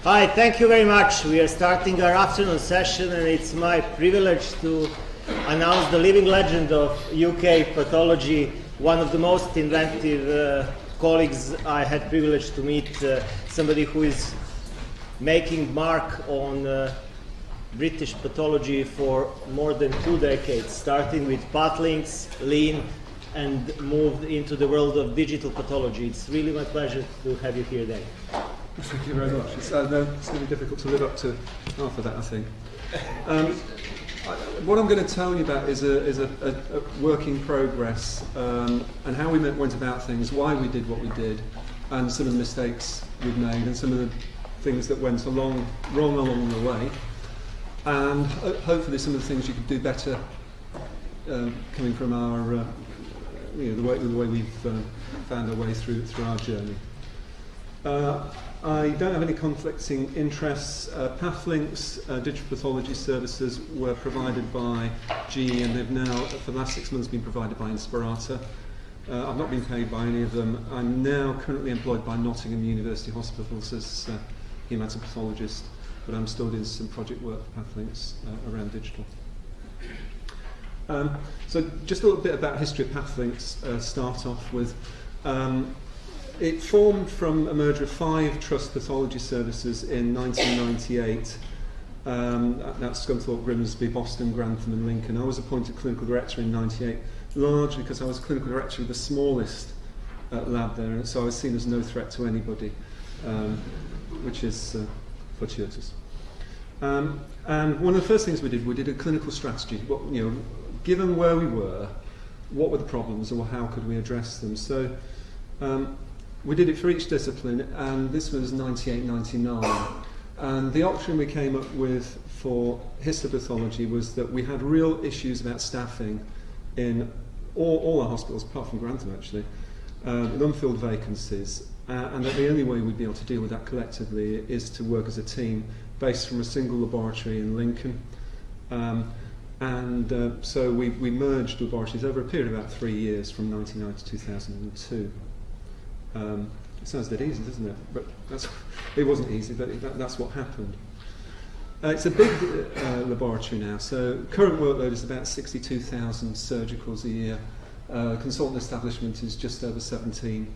Hi, thank you very much. We are starting our afternoon session, and it's my privilege to announce the living legend of UK pathology, one of the most inventive colleagues I had privilege to meet, somebody who is making mark on British pathology for more than 2 decades, starting with pathlinks, lean, and moved into the world of digital pathology. It's really my pleasure to have you here, Dave. Thank you very much. It's going to be difficult to live up to half of that, I think. What I'm going to tell you about is a work in progress, and how we went about things, why we did what we did, and some of the mistakes we've made, and some of the things that went wrong along the way, and hopefully some of the things you could do better, coming from our the way we've found our way through our journey. I don't have any conflicting interests. Pathlinks digital pathology services were provided by GE, and they've now, for the last 6 months, been provided by Inspirata. I've not been paid by any of them. I'm now currently employed by Nottingham University Hospitals as hematopathologist, but I'm still doing some project work for Pathlinks around digital. So just a little bit about history of Pathlinks. Start off with. It formed from a merger of 5 trust pathology services in 1998. That's Scunthorpe, Grimsby, Boston, Grantham and Lincoln. I was appointed clinical director in 98, largely because I was clinical director of the smallest lab there, and so I was seen as no threat to anybody, which is fortuitous. And one of the first things we did a clinical strategy. Given where we were, what were the problems, or how could we address them? So we did it for each discipline, and this was 98, 99. And the option we came up with for histopathology was that we had real issues about staffing in all our hospitals, apart from Grantham actually, with unfilled vacancies, and that the only way we'd be able to deal with that collectively is to work as a team based from a single laboratory in Lincoln. So we merged laboratories over a period of about 3 years, from 1999 to 2002. It sounds a bit easy, doesn't it? But it wasn't easy, but that's what happened. It's a big laboratory now, so current workload is about 62,000 surgicals a year. Consultant establishment is just over 17.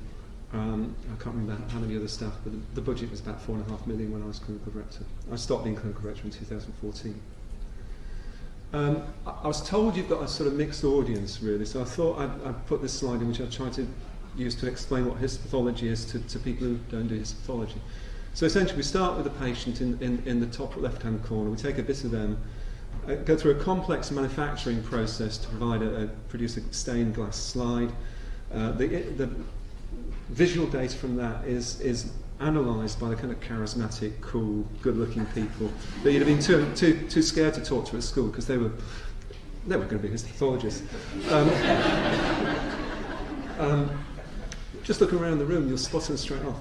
I can't remember how many other staff, but the budget was about 4.5 million when I was clinical director. I stopped being clinical director in 2014. I was told you've got a sort of mixed audience, really, so I thought I'd put this slide in, which I've tried to use to explain what histopathology is to people who don't do histopathology. So essentially we start with the patient in the top left-hand corner. We take a bit of them, go through a complex manufacturing process to produce a stained glass slide. The visual data from that is analysed by the kind of charismatic, cool, good-looking people that you'd have been too scared to talk to at school, because they were going to be histopathologists. Just looking around the room, you'll spot them straight off.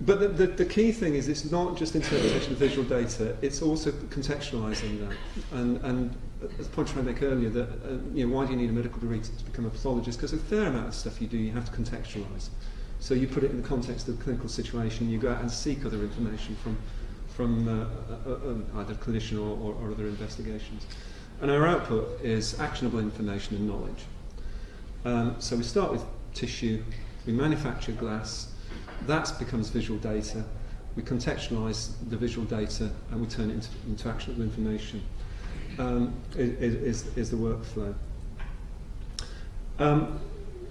But the key thing is, it's not just interpretation of visual data, it's also contextualising that. And as the point I tried to make earlier, that why do you need a medical degree to become a pathologist? Because a fair amount of stuff you do, you have to contextualise. So you put it in the context of the clinical situation, you go out and seek other information from either clinician or other investigations. And our output is actionable information and knowledge. So we start with tissue, we manufacture glass, that becomes visual data, we contextualise the visual data and we turn it into actionable information. Is the workflow.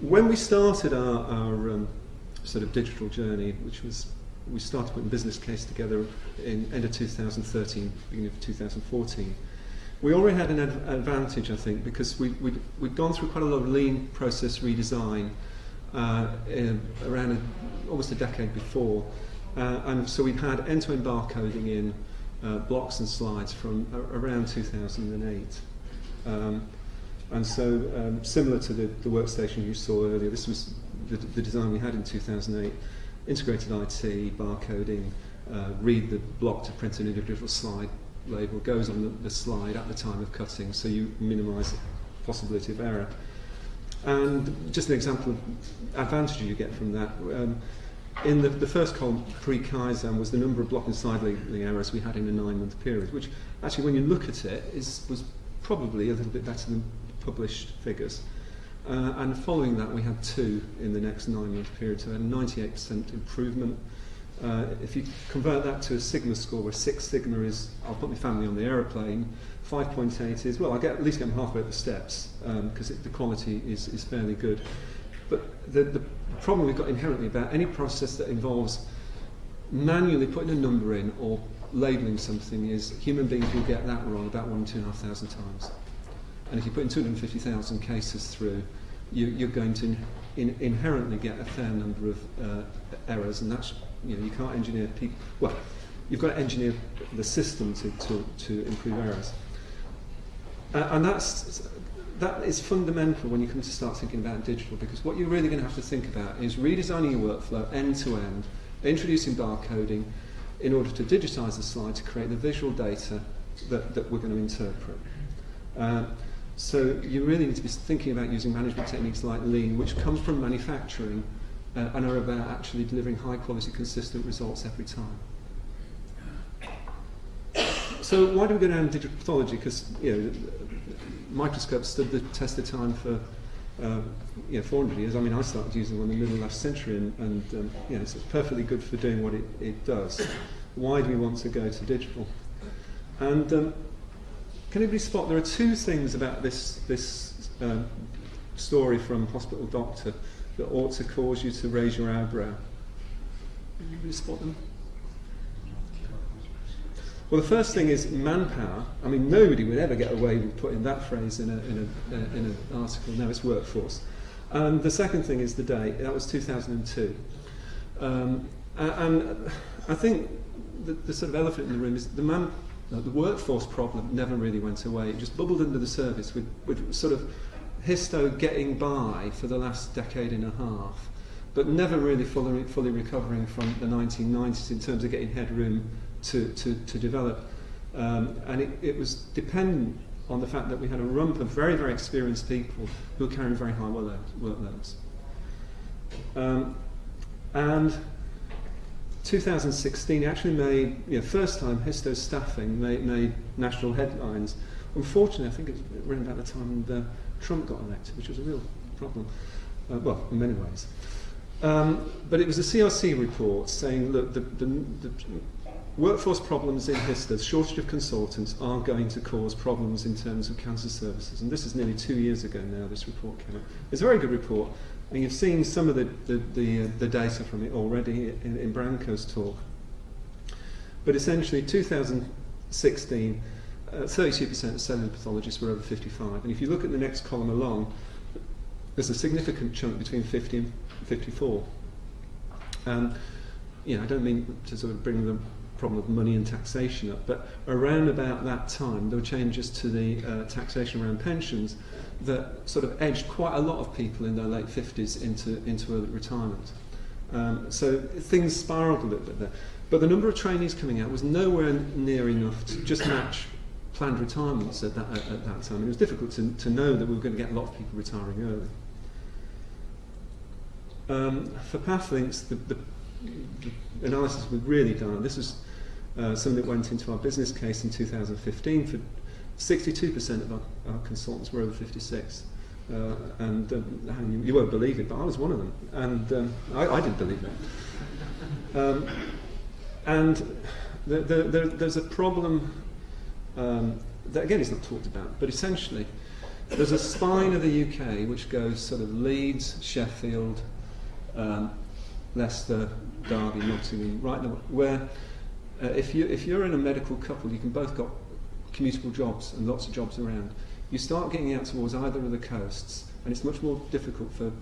When we started our sort of digital journey, we started putting business case together in end of 2013, beginning of 2014, we already had an advantage, I think, because we'd gone through quite a lot of lean process redesign around almost a decade before, and so we'd had end-to-end barcoding in blocks and slides from around 2008. And so, similar to the workstation you saw earlier, this was the design we had in 2008, integrated IT, barcoding, read the block to print an individual slide label, goes on the slide at the time of cutting, so you minimise the possibility of error. And just an example of advantage you get from that, in the first column, pre-Kaizen, was the number of block and side labeling errors we had in a 9-month period, which actually, when you look at it, was probably a little bit better than published figures. And following that, we had 2 in the next 9-month period, so a 98% improvement. If you convert that to a sigma score, where 6 sigma is, I'll put my family on the aeroplane, 5.8 is, well, at least get them halfway up the steps, because the quality is fairly good. But the problem we've got inherently about any process that involves manually putting a number in or labelling something is human beings will get that wrong about 1,000 to 2,500 times. And if you put in 250,000 cases through, you're going to inherently get a fair number of errors, and that's, you can't engineer people. Well, you've got to engineer the system to improve errors, and that is fundamental when you come to start thinking about digital, because what you're really going to have to think about is redesigning your workflow end to end, introducing barcoding in order to digitize the slide to create the visual data that we're going to interpret. So you really need to be thinking about using management techniques like Lean, which come from manufacturing and are about actually delivering high quality, consistent results every time. So why do we go down digital pathology? Because microscopes stood the test of time for 400 years. I mean, I started using one in the middle of last century, and it's perfectly good for doing what it does. Why do we want to go to digital? And can anybody spot there are 2 things about this story from Hospital Doctor that ought to cause you to raise your eyebrow? Can anybody spot them? Well, the first thing is manpower. I mean, nobody would ever get away with putting that phrase in an article. No, it's workforce. And the second thing is the date. That was 2002. And I think the sort of elephant in the room is the workforce problem never really went away. It just bubbled under the surface with sort of histo getting by for the last decade and a half, but never really fully recovering from the 1990s in terms of getting headroom to develop. And it was dependent on the fact that we had a rump of very, very experienced people who were carrying very high workloads. And 2016 actually made, first time histo staffing made national headlines. Unfortunately, I think it was around about the time that Trump got elected, which was a real problem, well, in many ways. But it was a CRC report saying that the workforce problems in histo, shortage of consultants, are going to cause problems in terms of cancer services. And this is nearly 2 years ago now, this report came out. It's a very good report, and you've seen some of the data from it already in Branko's talk. But essentially, 2016, 32% of cellular pathologists were over 55. And if you look at the next column along, there's a significant chunk between 50 and 54. I don't mean to sort of bring the problem of money and taxation up, but around about that time, there were changes to the taxation around pensions that sort of edged quite a lot of people in their late 50s into early retirement. So things spiraled a little bit there. But the number of trainees coming out was nowhere near enough to just match planned retirements at that time. It was difficult to know that we were going to get a lot of people retiring early. For Pathlinks, the analysis we've really done, this is something that went into our business case in 2015. For 62% of our consultants were over 56. And you won't believe it, but I was one of them. And I didn't believe it. And there's a problem that, again, is not talked about, but essentially, there's a spine of the UK which goes sort of Leeds, Sheffield, Leicester, Derby, Nottingham, right now, where if you're in a medical couple, you can both got commutable jobs and lots of jobs around. You start getting out towards either of the coasts, and it's much more difficult for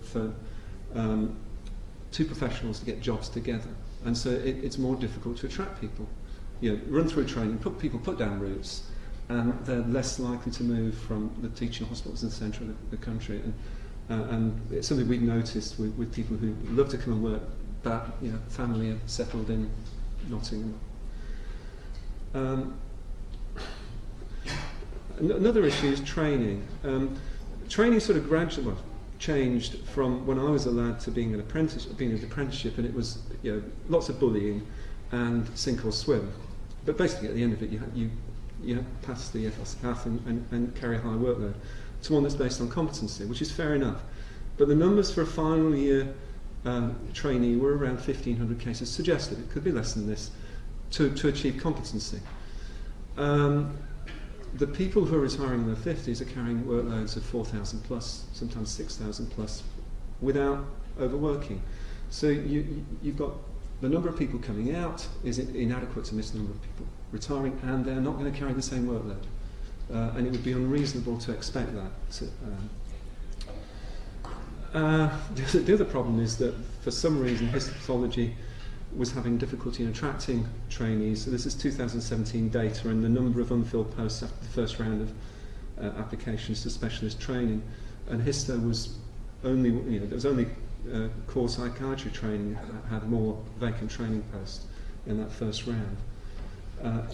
2 professionals to get jobs together, and so it's more difficult to attract people. Run through training, put down routes, and they're less likely to move from the teaching hospitals in the centre of the country. And it's something we've noticed with people who love to come and work, but family are settled in Nottingham. Another issue is training. Training sort of gradually, well, changed from when I was a lad to being an apprenticeship, and it was, you know, lots of bullying and sink or swim. But basically, at the end of it, you pass the FS and carry a high workload, to one that's based on competency, which is fair enough. But the numbers for a final year trainee were around 1,500 cases suggested. It could be less than this to achieve competency. The people who are retiring in their 50s are carrying workloads of 4,000 plus, sometimes 6,000 plus, without overworking. So you've got the number of people coming out is inadequate to this number of people retiring, and they're not going to carry the same workload. And it would be unreasonable to expect that. The other problem is that for some reason histopathology was having difficulty in attracting trainees. So this is 2017 data, and the number of unfilled posts after the first round of applications to specialist training. And histo was only, you know, there was only core psychiatry training had more vacant training posts in that first round.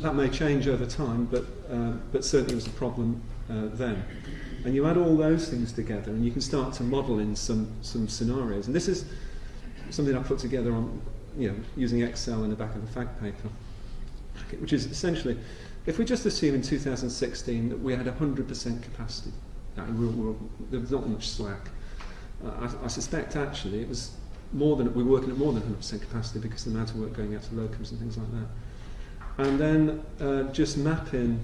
That may change over time, but certainly was a problem then. And you add all those things together, and you can start to model in some scenarios. And this is something I put together on, you know, using Excel in the back of a fact paper, which is essentially, if we just assume in 2016 that we had 100% capacity, there was not much slack. I suspect actually it was more than, we were working at more than 100% capacity because of the amount of work going out to locums and things like that. And then just map in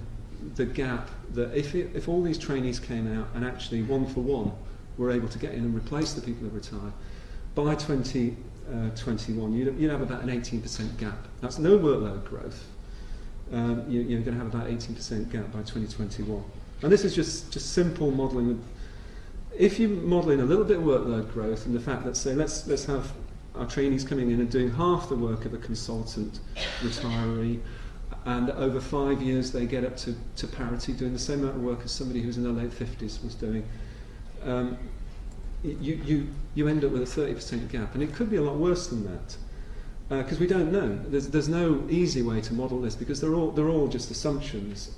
the gap that if all these trainees came out and actually one for one were able to get in and replace the people who retired, by 2021 you'd have about an 18% gap. That's no workload growth. You're going to have about 18% gap by 2021. And this is just simple modelling. If you model in a little bit of workload growth and the fact that, say, let's have our trainees coming in and doing half the work of a consultant retiree, and over 5 years they get up to parity, doing the same amount of work as somebody who's in their late 50s was doing, you end up with a 30% gap, and it could be a lot worse than that, because we don't know. There's no easy way to model this because they're all just assumptions.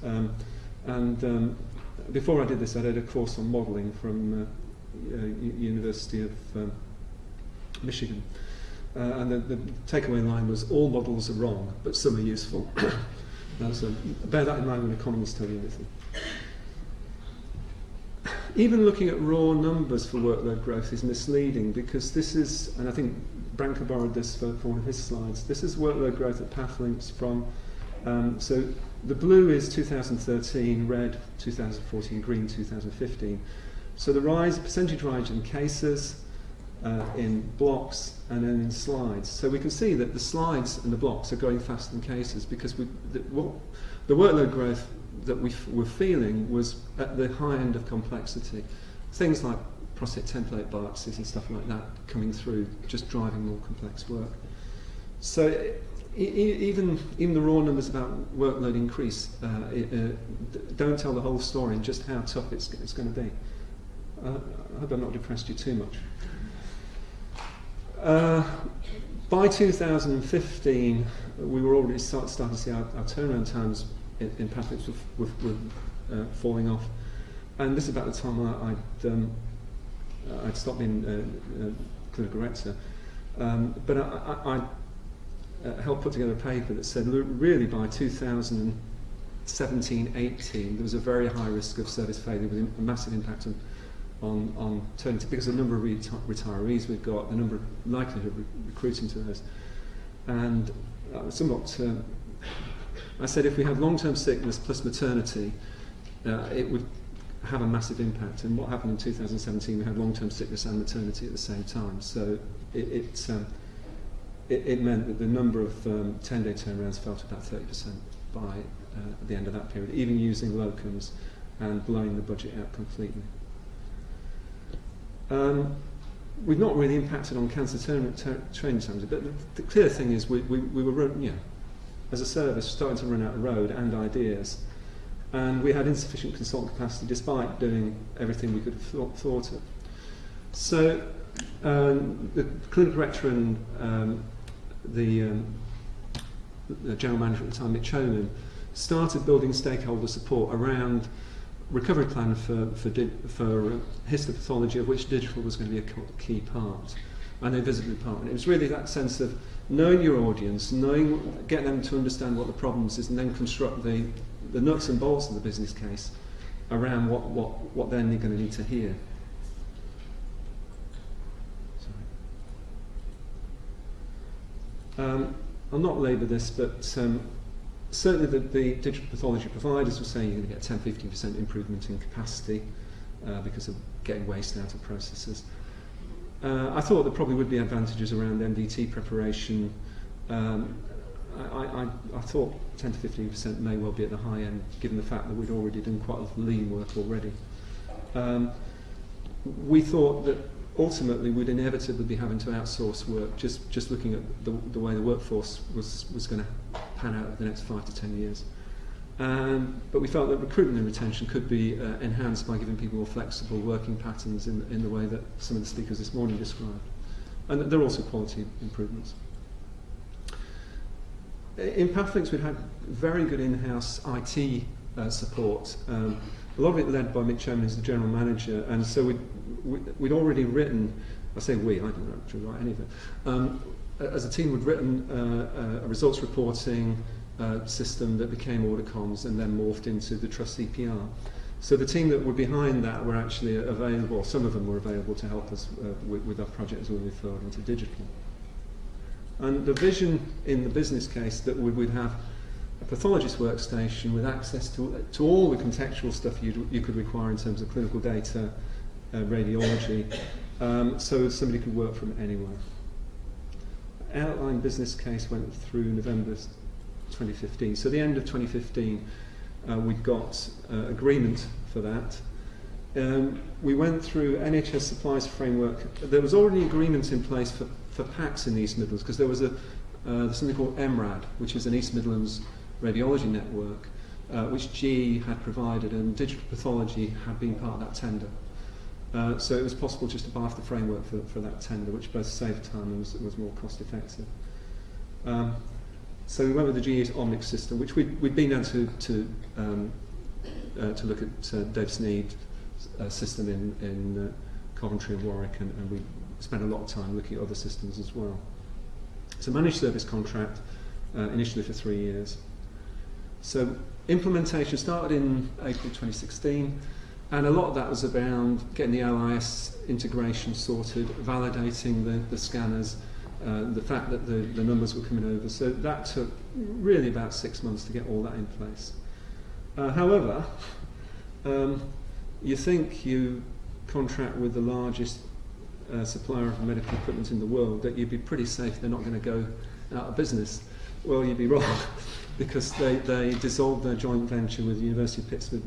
Before I did this, I did a course on modelling from University of Michigan, and the takeaway line was all models are wrong, but some are useful. So bear that in mind when economists tell you anything. Even looking at raw numbers for workload growth is misleading because this is, and I think Branko borrowed this for one of his slides, this is workload growth at Pathlinks from, so the blue is 2013, red 2014, green 2015. So the percentage rise in cases, in blocks, and then in slides. So we can see that the slides and the blocks are going faster than cases because the workload growth that we were feeling was at the high end of complexity. Things like prostate template biopsies and stuff like that coming through, just driving more complex work. So even the raw numbers about workload increase don't tell the whole story and just how tough it's going to be. I hope I've not depressed you too much. By 2015, we were already starting to see our turnaround times in Pathlinks were falling off, and this is about the time I'd stopped being clinical director. But I helped put together a paper that said, really by 2017-18, there was a very high risk of service failure with a massive impact on turning to, because of the number of retirees we've got, the number of likelihood of recruiting to those. And somewhat, I said if we had long-term sickness plus maternity, it would have a massive impact. And what happened in 2017, we had long-term sickness and maternity at the same time. So it meant that the number of 10-day turnarounds fell to about 30% by the end of that period, even using locums and blowing the budget out completely. We've not really impacted on cancer training times, but the clear thing is we were, as a service, starting to run out of road and ideas, and we had insufficient consultant capacity despite doing everything we could have thought of. So the clinical director and the general manager at the time, Mitch Honan, started building stakeholder support around recovery plan for histopathology, of which digital was going to be a key part, and they visited the department. It was really that sense of knowing your audience, getting them to understand what the problems is, and then construct the nuts and bolts of the business case around what they're going to need to hear. I'll not labour this, but certainly the digital pathology providers were saying you're going to get 10-15% improvement in capacity because of getting waste out of processes. I thought there probably would be advantages around MDT preparation. I thought 10-15% may well be at the high end, given the fact that we'd already done quite a lot of lean work already. We thought that ultimately we'd inevitably be having to outsource work, just looking at the way the workforce was going to pan out over the next 5 to 10 years. But we felt that recruitment and retention could be enhanced by giving people more flexible working patterns in the way that some of the speakers this morning described. And there are also quality improvements. In Pathlinks, we'd had very good in-house IT support. A lot of it led by Mick Chairman, who's the general manager, and so we'd already written, I say we, I didn't actually write any of it, as a team we'd written a results reporting system that became Ordercoms and then morphed into the Trust CPR. So the team that were behind that were actually available, some of them were available to help us with our project as we moved forward into digital. And the vision in the business case that we'd have a pathologist workstation with access to all the contextual stuff you could require in terms of clinical data, radiology, so somebody could work from anywhere. Outline business case went through November 2015. So the end of 2015, we got agreement for that. We went through NHS supplies framework. There was already agreement in place for PACS in the East Midlands, because there was something called MRAD, which is an East Midlands radiology network, which GE had provided, and digital pathology had been part of that tender. So it was possible just to buy off the framework for that tender, which both saved time and was more cost effective. So we went with the GE's Omnic system, which we'd been down to look at Dave Sneed's system in Coventry and Warwick, and we spent a lot of time looking at other systems as well. It's a managed service contract, initially for 3 years. So implementation started in April 2016, and a lot of that was around getting the LIS integration sorted, validating the scanners, the fact that the numbers were coming over. So that took really about 6 months to get all that in place. However, you think you contract with the largest supplier of medical equipment in the world, that you'd be pretty safe they're not going to go out of business. Well, you'd be wrong, because they dissolved their joint venture with the University of Pittsburgh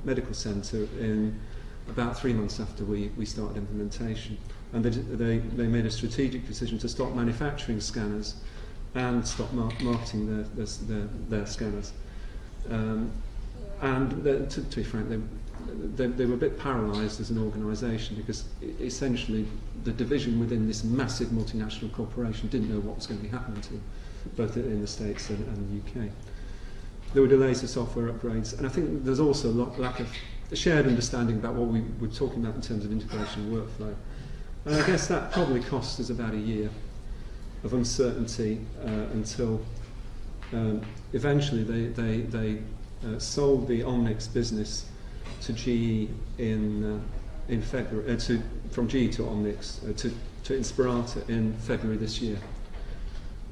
Medical Centre in about 3 months after we started implementation. And they made a strategic decision to stop manufacturing scanners and stop marketing their scanners. To be frank, they were a bit paralysed as an organisation, because essentially the division within this massive multinational corporation didn't know what was going to be happening to them, both in the States and the UK. There were delays to software upgrades, and I think there's also a lack of shared understanding about what we were talking about in terms of integration and workflow. And I guess that probably cost us about a year of uncertainty until eventually they sold the Omnics business to GE in February, from GE to Omnics to Inspirata in February this year.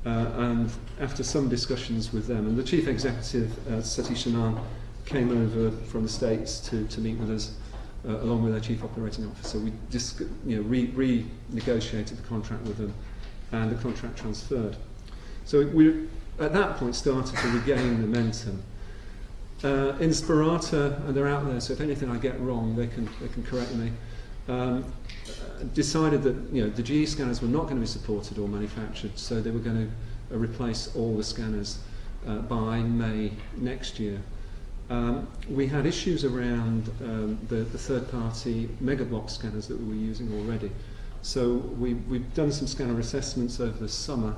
And after some discussions with them, and the chief executive, Satish Anand, came over from the States to meet with us, along with our chief operating officer. We renegotiated the contract with them, and the contract transferred. So we, at that point, started to regain momentum. Inspirata, and they're out there, so if anything I get wrong, they can correct me. Decided that the GE scanners were not going to be supported or manufactured, so they were going to replace all the scanners by May next year. We had issues around the third-party megablock scanners that we were using already. So we've done some scanner assessments over the summer,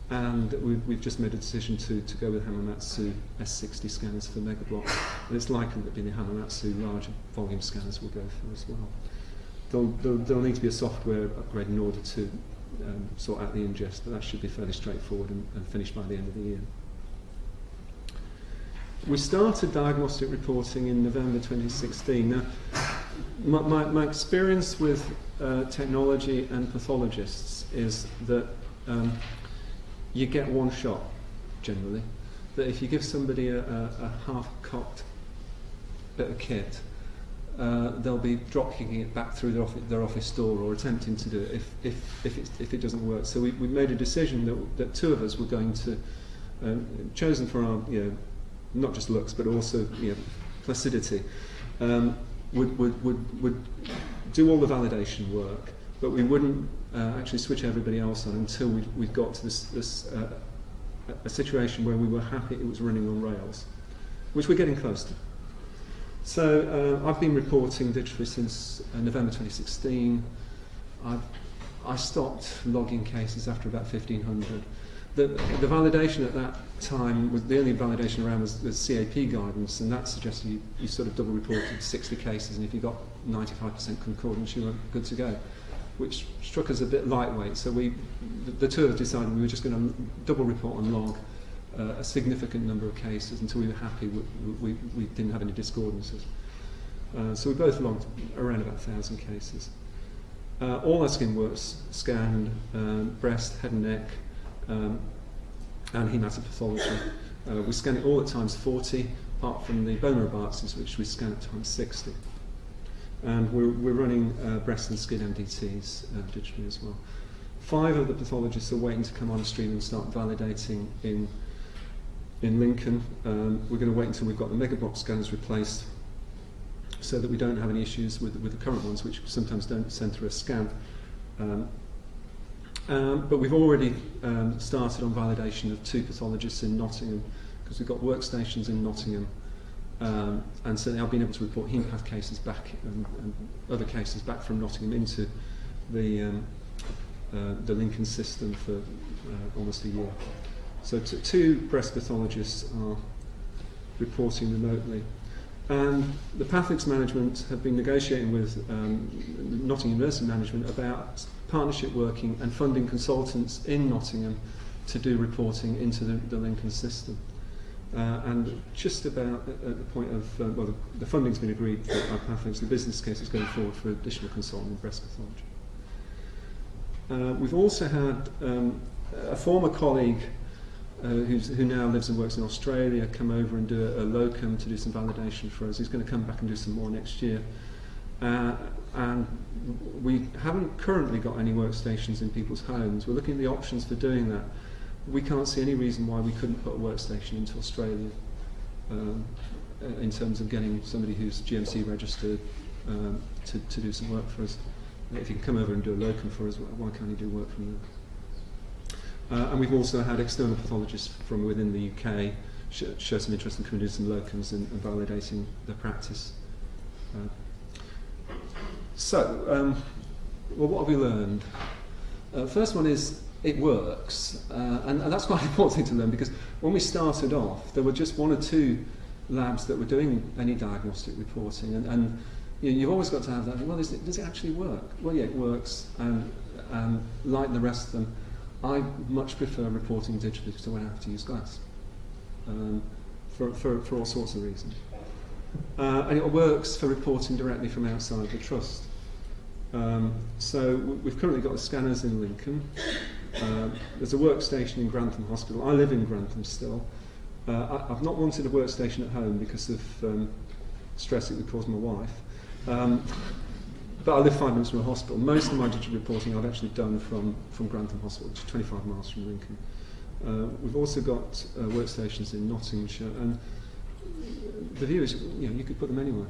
and we've just made a decision to go with Hamamatsu S60 scanners for megablock, and it's likely that the Hamamatsu larger volume scanners will go for as well. There'll need to be a software upgrade in order to sort out the ingest, but that should be fairly straightforward and finished by the end of the year. We started diagnostic reporting in November 2016. Now, my experience with technology and pathologists is that you get one shot, generally. That if you give somebody a half-cocked bit of kit, they'll be drop-kicking it back through their office door or attempting to do it if it doesn't work. So we made a decision that two of us were going to, chosen for our, not just looks but also placidity, would do all the validation work, but we wouldn't actually switch everybody else on until we got to a situation where we were happy it was running on rails, which we're getting close to. So I've been reporting digitally since November 2016. I stopped logging cases after about 1,500. The validation at that time, the only validation around was the CAP guidance, and that suggested you sort of double reported 60 cases, and if you got 95% concordance, you were good to go, which struck us a bit lightweight. So the two of us decided we were just going to double report and log a significant number of cases until we were happy we didn't have any discordances. So we both logged around about 1,000 cases. All our skin was scanned, breast, head and neck, and hematopathology. We scan it all at times 40, apart from the bone marrow biopsies, which we scan at times 60. And we're running breast and skin MDTs digitally as well. 5 of the pathologists are waiting to come on stream and start validating in Lincoln. We're going to wait until we've got the megablock scanners replaced so that we don't have any issues with the current ones, which sometimes don't send through a scan. But we've already started on validation of 2 pathologists in Nottingham, because we've got workstations in Nottingham, and so I've been able to report hemopath cases back and other cases back from Nottingham into the Lincoln system for almost a year. So 2 breast pathologists are reporting remotely. And the Pathics management have been negotiating with Nottingham University management about partnership working and funding consultants in Nottingham to do reporting into the Lincoln system. And just about at the point of, the funding's been agreed for Pathics, the business case is going forward for additional consultant in breast pathology. We've also had a former colleague who now lives and works in Australia come over and do a locum to do some validation for us. He's going to come back and do some more next year. And we haven't currently got any workstations in people's homes. We're looking at the options for doing that. We can't see any reason why we couldn't put a workstation into Australia in terms of getting somebody who's GMC registered to do some work for us. If you can come over and do a locum for us, why can't you do work from there? And we've also had external pathologists from within the UK show some interest in coming to do some locums and validating their practice. What have we learned? First one is it works, and that's quite an important thing to learn, because when we started off, there were just 1 or 2 labs that were doing any diagnostic reporting, and you've always got to have that. Well, does it actually work? Well, yeah, it works, and like the rest of them, I much prefer reporting digitally because I won't have to use glass for all sorts of reasons. And it works for reporting directly from outside the trust. So we've currently got the scanners in Lincoln. There's a workstation in Grantham Hospital. I live in Grantham still. I've not wanted a workstation at home because of stress it would cause my wife. But I live 5 minutes from a hospital. Most of my digital reporting I've actually done from Grantham Hospital, which is 25 miles from Lincoln. We've also got workstations in Nottinghamshire, and the view is, you could put them anywhere.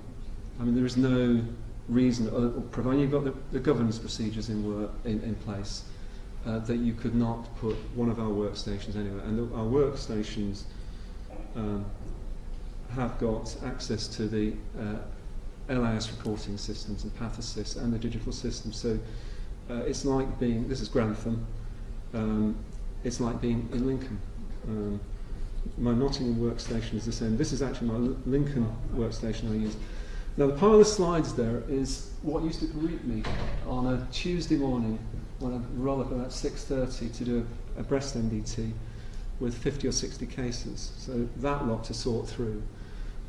I mean, there is no reason, provided you've got the governance procedures in place, that you could not put one of our workstations anywhere. And our workstations have got access to the LIS reporting systems and Pathosys and the digital systems. So it's like this is Grantham. it's like being in Lincoln. My Nottingham workstation is the same. This is actually my Lincoln workstation I use. Now the pile of slides there is what used to greet me on a Tuesday morning when I'd roll up about 6:30 to do a breast MDT with 50 or 60 cases. So that lot to sort through.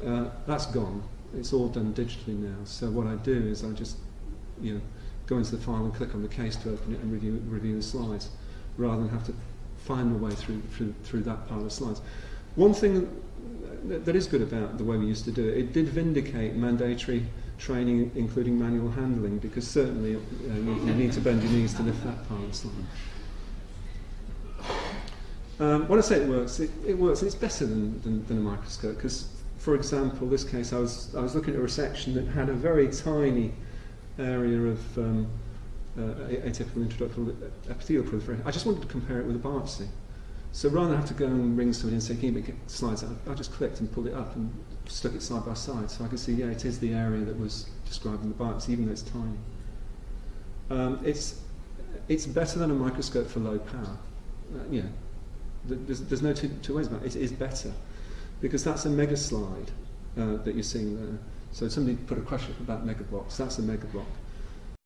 That's gone. It's all done digitally now. So what I do is I just go into the file and click on the case to open it and review the slides, rather than have to find my way through that pile of slides. One thing that is good about the way we used to do it, it did vindicate mandatory training, including manual handling, because certainly you need to bend your knees to lift that pile of slides. When I say it works, it works. It's better than a microscope, because, for example, this case I was looking at a resection that had a very tiny area of atypical introductal epithelial proliferation. I just wanted to compare it with a biopsy. So rather than have to go and ring somebody and say, can you get slides out, I just clicked and pulled it up and stuck it side by side. So I could see, yeah, it is the area that was described in the biopsy, even though it's tiny. It's better than a microscope for low power. There's no two ways about it. It is better, because that's a mega slide that you're seeing there. So somebody put a question about mega blocks. That's a mega block.